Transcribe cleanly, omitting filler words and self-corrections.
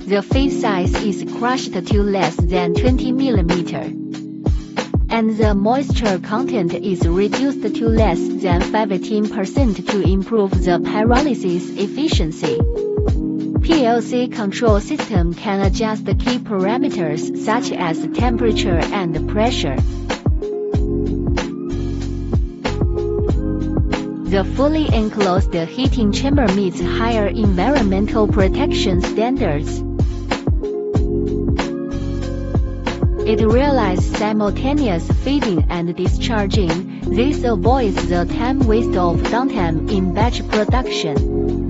The feed size is crushed to less than 20 mm, and the moisture content is reduced to less than 15% to improve the pyrolysis efficiency. PLC control system can adjust key parameters such as temperature and pressure. The fully enclosed heating chamber meets higher environmental protection standards. It realizes simultaneous feeding and discharging. This avoids the time waste of downtime in batch production.